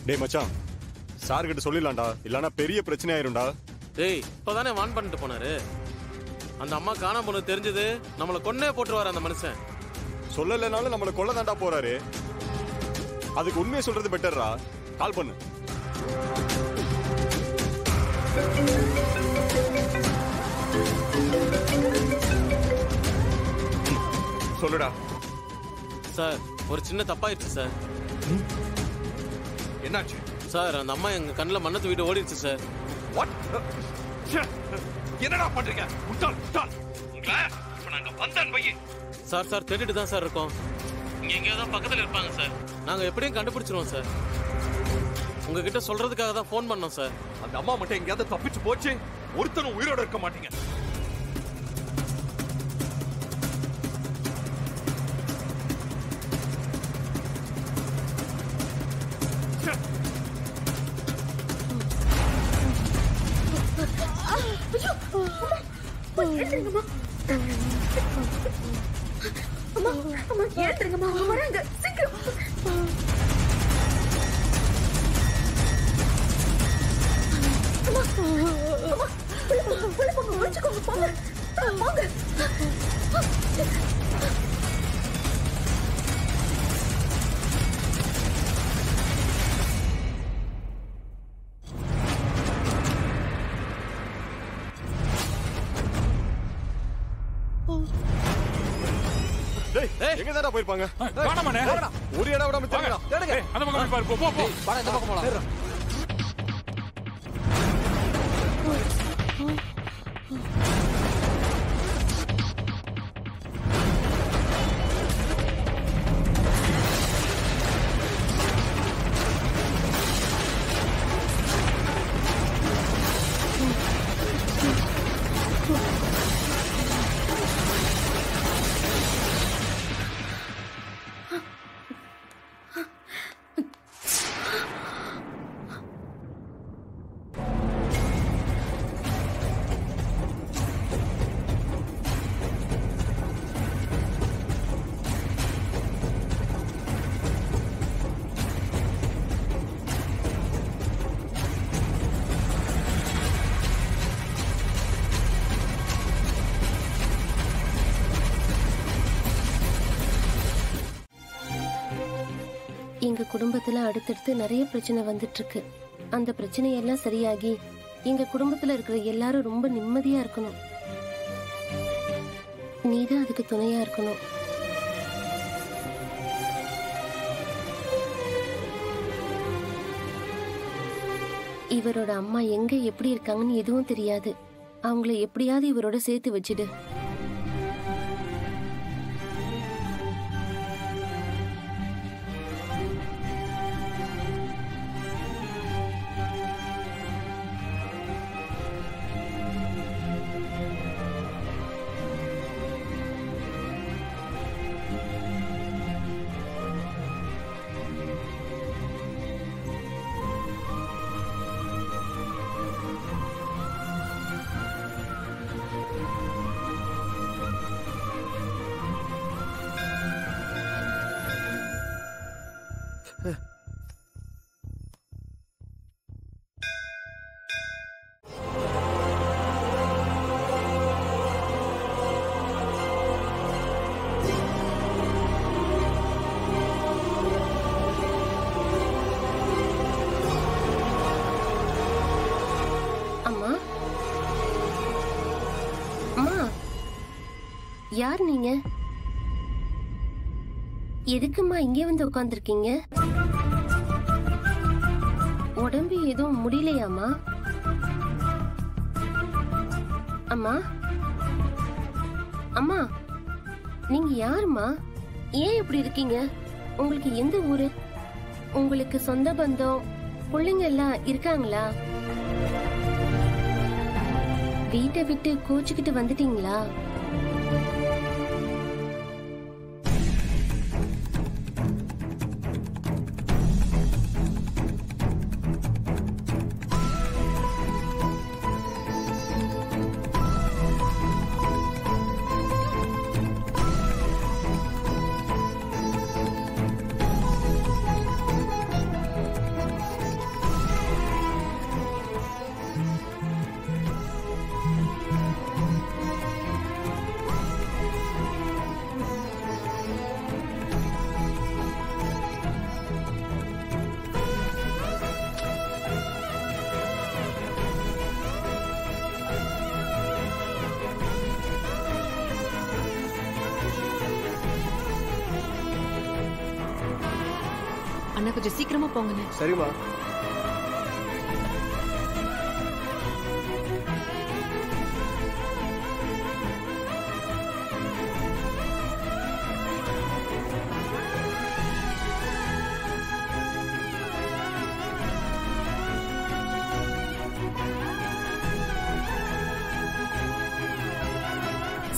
டேய் மச்சான், சார் கிட்ட சொல்லிடலாம்டா, இல்லனா பெரிய பிரச்சனை ஆயிரும்டா. டேய் இப்பதானே வான் பண்ணிட்டு போனாரு. அந்த அம்மா காணாம போனது தெரிஞ்சது நம்மள கொன்னே போட்டுருவாரு அந்த மனுஷன். சொல்லலைனாலும் நம்மள கொல்ல தாண்டா போறாரு. அதுக்கு உண்மையை சொல்றது பெட்டர்ரா. கால் பண்ணு. சொல்லுடா. சார் ஒரு சின்ன தப்பாயிருச்சு சார். என்னாச்சு சார்? அந்த அம்மா எங்க கண்ணுல மண்ணை தூக்கிட்டு ஓடிடுச்சு சார். வாட்? என்னடா பண்றீங்க? முட்டாள் முட்டாள். உங்களை இப்ப நாங்க வந்தேன் பையே. சார் சார் தேடிட்டு தான் சார் இருக்கோம். இங்க எங்கேயோ தான் பக்கத்துல இருப்பாங்க சார். நாங்க எப்படியும் கண்டுபிடிச்சிருவோம் சார். உங்ககிட்ட சொல்றதுக்காக தான் ஃபோன் பண்ணோம் சார். அந்த அம்மா மட்டும் எங்கேயாவது தப்பிச்சு போச்சு, ஒருத்தனும் உயிரோட இருக்க மாட்டீங்க. எங்க தாண்டா போயிருப்பாங்க? ஒரு இடம் விடாம தேடுடா. அந்த பக்கம் பாரு. போ போ. வாடா இந்த பக்கம் போலாம். எங்க குடும்பத்துல அடுத்தடுத்து நிறைய பிரச்சனை வந்துட்டு இருக்கு. அந்த பிரச்சனையெல்லாம் சரியாகி எங்க குடும்பத்துல இருக்கிற எல்லாரும் ரொம்ப நிம்மதியா இருக்கணும். நீதான் அதுக்கு துணையா இருக்கணும். இவரோட அம்மா எங்க எப்படி இருக்காங்கன்னு எதுவும் தெரியாது. அவங்கள எப்படியாவது இவரோட சேர்த்து வச்சிடு. யார் நீங்க? எதுக்குமா இங்கே வந்து உட்கார்ந்திருக்கீங்க? உடம்பு எதுவும் முடியலையாமா? அம்மா அம்மா நீங்க யாருமா? ஏன் இப்படி இருக்கீங்க? உங்களுக்கு எந்த ஊரு? உங்களுக்கு சொந்த பந்தம் பிள்ளைங்க எல்லாம் இருக்காங்களா? வீட்டை விட்டு கோச்சுக்கிட்டு வந்துட்டீங்களா? கொஞ்சம் சீக்கிரமா போங்கண்ணே. சரிம்மா.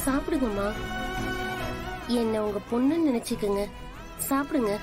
சாப்பிடுங்கம்மா. என்ன உங்க பொண்ணுன்னு நினைச்சுக்கங்க. சாப்பிடுங்க.